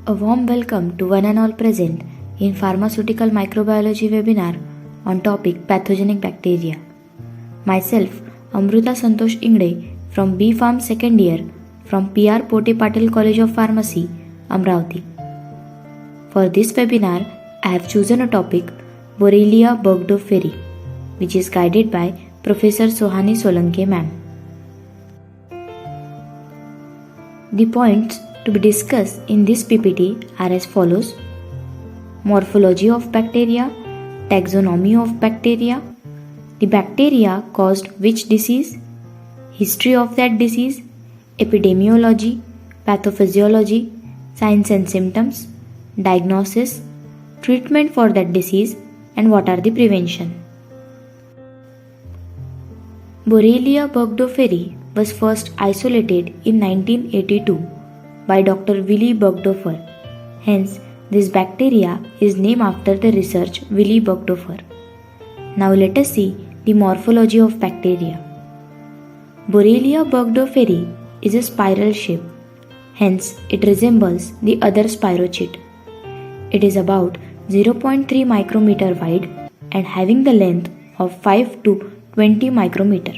A warm welcome to one and all present in Pharmaceutical Microbiology webinar on topic Pathogenic Bacteria. Myself, Amruta Santosh Ingde from B Pharm second year from PR Pote Patil College of Pharmacy, Amravati. For this webinar, I have chosen a topic Borrelia burgdorferi, which is guided by Professor Sohani Solanke ma'am. The points to be discussed in this PPT are as follows: morphology of bacteria, taxonomy of bacteria, the bacteria caused which disease, history of that disease, epidemiology, pathophysiology, signs and symptoms, diagnosis, treatment for that disease, and what are the prevention. Borrelia burgdorferi was first isolated in 1982 by Dr. Willy Burgdorfer. Hence, this bacteria is named after the researcher Willy Burgdorfer. Now let us see the morphology of bacteria. Borrelia burgdorferi is a spiral shape. Hence, it resembles the other spirochete. It is about 0.3 micrometer wide and having the length of 5 to 20 micrometer.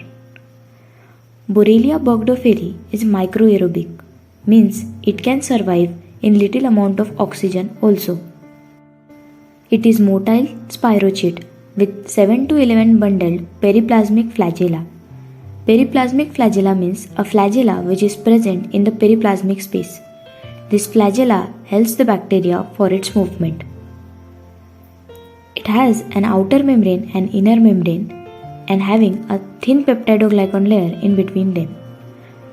Borrelia burgdorferi is microaerobic, means it can survive in little amount of oxygen also. It is motile spirochete with 7 to 11 bundled periplasmic flagella. Periplasmic flagella means a flagella which is present in the periplasmic space. This flagella helps the bacteria for its movement. It has an outer membrane and inner membrane and having a thin peptidoglycan layer in between them.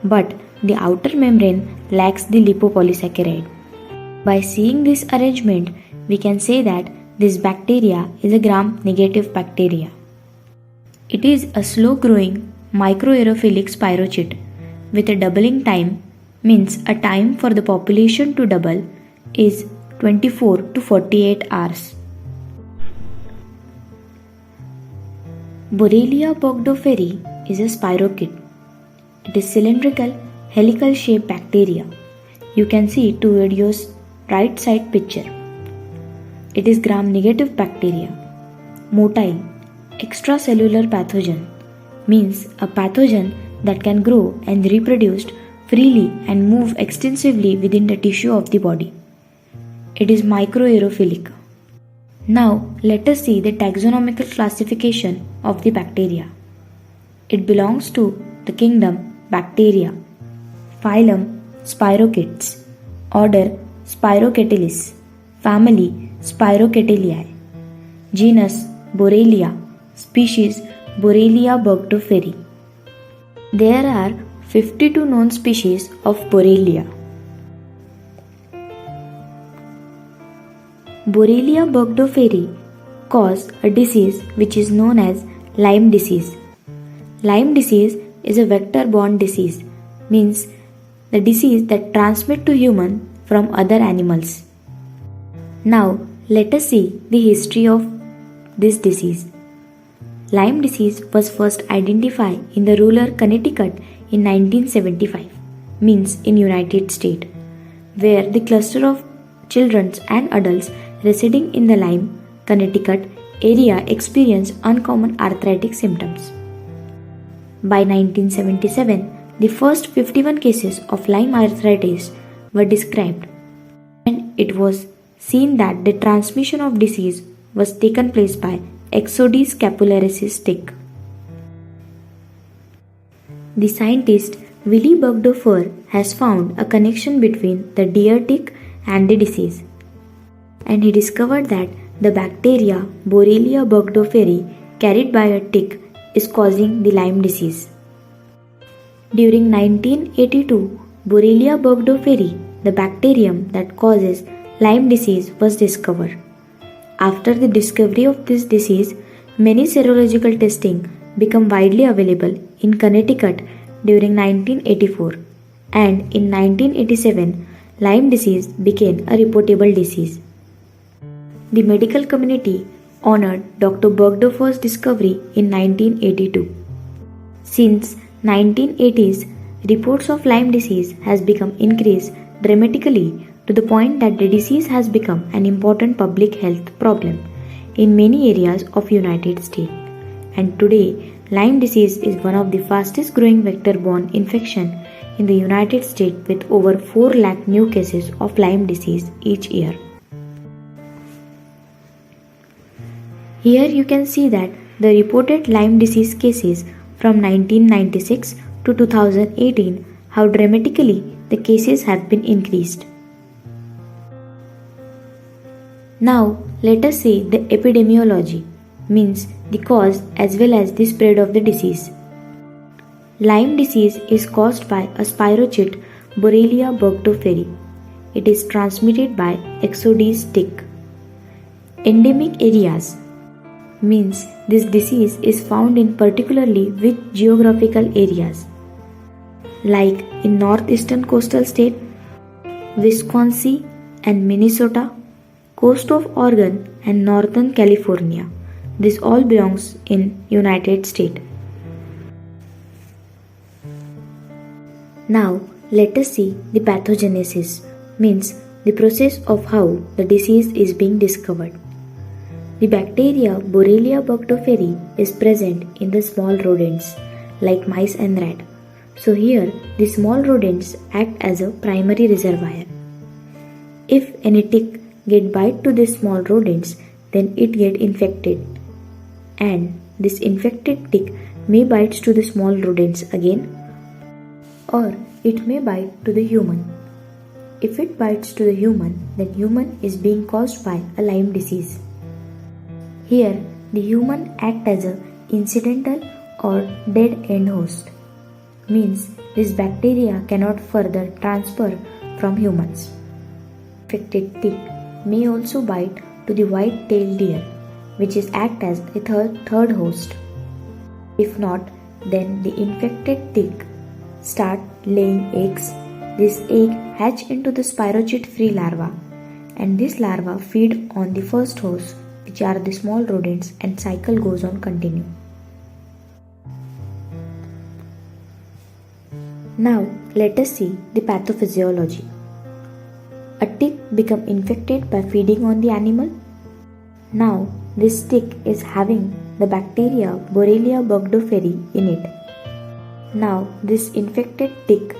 But the outer membrane lacks the lipopolysaccharide. By seeing this arrangement, we can say that this bacteria is a gram-negative bacteria. It is a slow-growing microaerophilic spirochete with a doubling time, means a time for the population to double is 24 to 48 hours. Borrelia burgdorferi is a spirochete. It is cylindrical, helical shaped bacteria. You can see to video's right side picture. It is gram-negative bacteria. Motile, extracellular pathogen, means a pathogen that can grow and reproduce freely and move extensively within the tissue of the body. It is microaerophilic. Now let us see the taxonomical classification of the bacteria. It belongs to the kingdom Bacteria, phylum Spirochetes, order Spirochetelis, family Spirochetiliae, genus Borrelia, species Borrelia burgdorferi. There are 52 known species of Borrelia. Borrelia burgdorferi cause a disease which is known as Lyme disease. Lyme disease is a vector-borne disease, means the disease that transmits to human from other animals. Now let us see the history of this disease. Lyme disease was first identified in the rural Connecticut in 1975, means in United States, where the cluster of children and adults residing in the Lyme, Connecticut area experienced uncommon arthritic symptoms. By 1977, the first 51 cases of Lyme arthritis were described, and it was seen that the transmission of disease was taken place by Ixodes scapularis tick. The scientist Willy Burgdorfer has found a connection between the deer tick and the disease, and he discovered that the bacteria Borrelia burgdorferi carried by a tick is causing the Lyme disease. During 1982, Borrelia burgdorferi, the bacterium that causes Lyme disease, was discovered. After the discovery of this disease, many serological testing became widely available in Connecticut during 1984, and in 1987, Lyme disease became a reportable disease. The medical community honored Dr. Burgdorfer's discovery in 1982. Since 1980s, reports of Lyme disease has become increased dramatically to the point that the disease has become an important public health problem in many areas of United States. And today, Lyme disease is one of the fastest growing vector-borne infection in the United States with over 4 lakh new cases of Lyme disease each year. Here you can see that the reported Lyme disease cases from 1996 to 2018, how dramatically the cases have been increased. Now let us see the epidemiology, means the cause as well as the spread of the disease. Lyme disease is caused by a spirochete Borrelia burgdorferi. It is transmitted by Ixodes tick. Endemic areas, means this disease is found in particularly which geographical areas, like in northeastern coastal state, Wisconsin and Minnesota, coast of Oregon and northern California. This all belongs in United States. Now let us see the pathogenesis, means the process of how the disease is being discovered. The bacteria Borrelia burgdorferi is present in the small rodents like mice and rat. So here the small rodents act as a primary reservoir. If any tick get bite to the small rodents, then it get infected, and this infected tick may bite to the small rodents again, or it may bite to the human. If it bites to the human, then human is being caused by a Lyme disease. Here, the human act as a incidental or dead end host, means this bacteria cannot further transfer from humans. Infected tick may also bite to the white-tailed deer, which is act as a third host. If not, then the infected tick start laying eggs. This egg hatch into the spirochete-free larva, and this larva feed on the first host, which are the small rodents, and cycle goes on continue. Now let us see the pathophysiology. A tick become infected by feeding on the animal. Now this tick is having the bacteria Borrelia burgdorferi in it. Now this infected tick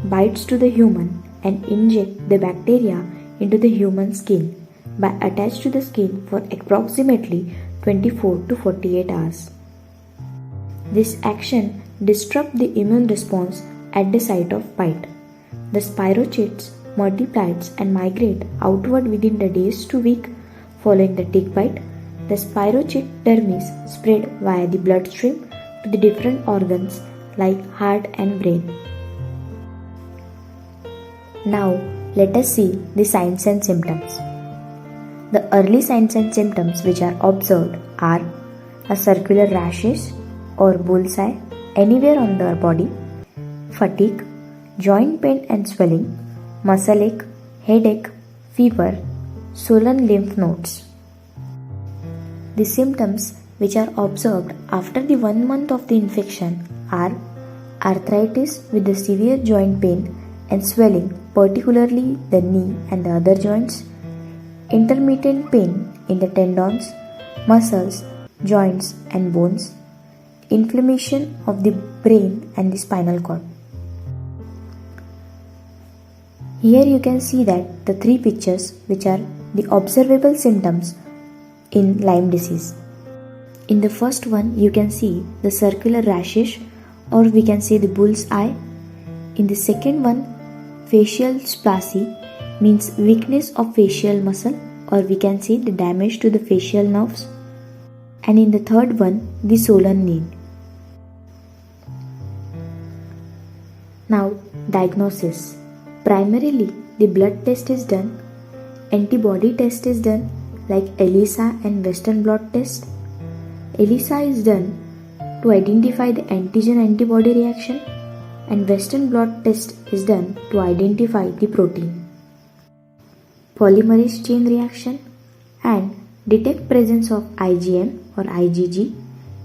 bites to the human and inject the bacteria into the human skin by attached to the skin for approximately 24 to 48 hours. This action disrupts the immune response at the site of bite. The spirochetes multiplies and migrate outward within the days to week following the tick bite. The spirochete dermis spread via the bloodstream to the different organs like heart and brain. Now let us see the signs and symptoms. The early signs and symptoms which are observed are a circular rashes or bullseye anywhere on the body, fatigue, joint pain and swelling, muscle ache, headache, fever, swollen lymph nodes. The symptoms which are observed after the 1 month of the infection are arthritis with the severe joint pain and swelling, particularly the knee and the other joints, intermittent pain in the tendons, muscles, joints and bones, inflammation of the brain and the spinal cord. Here you can see that the 3 pictures which are the observable symptoms in Lyme disease. In the first one you can see the circular rashes, or we can say the bull's eye. In the second one, facial spasy, means weakness of facial muscle, or we can say the damage to the facial nerves. And in the third one, the swollen knee. Now diagnosis. Primarily the blood test is done, antibody test is done like ELISA and Western blot test. ELISA is done to identify the antigen-antibody reaction, and Western blot test is done to identify the protein, polymerase chain reaction, and detect presence of IgM or IgG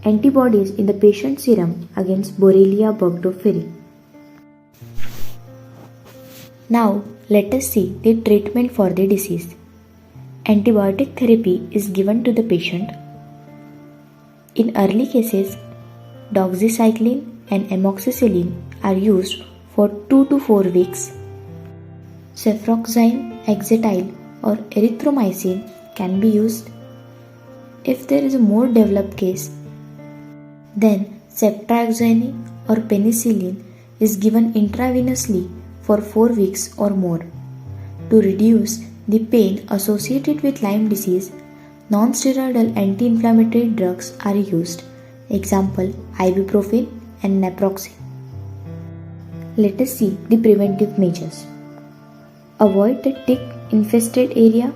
antibodies in the patient's serum against Borrelia burgdorferi. Now Let us see the treatment for the disease. Antibiotic therapy is given to the patient. In early cases, doxycycline and amoxicillin are used for 2 to 4 weeks. Cefuroxime, Exetyl or erythromycin can be used. If there is a more developed case, then ceftriaxone or penicillin is given intravenously for 4 weeks or more. To reduce the pain associated with Lyme disease, non-steroidal anti-inflammatory drugs are used. Example, ibuprofen and naproxen. Let us see the preventive measures. Avoid the tick-infested area.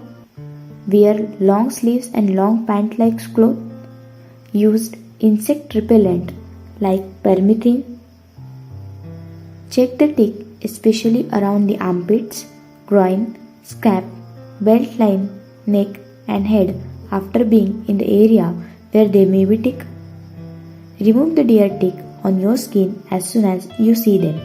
Wear long sleeves and long pant-like clothes. Use insect repellent like permethrin. Check the tick especially around the armpits, groin, scalp, belt line, neck and head after being in the area where there may be tick. Remove the deer tick on your skin as soon as you see them.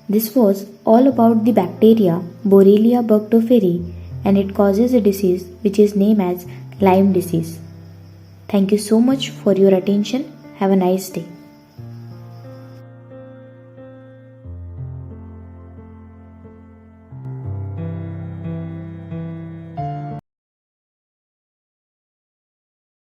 This was all about the bacteria Borrelia burgdorferi, and it causes a disease which is named as Lyme disease. Thank you so much for your attention. Have a nice day.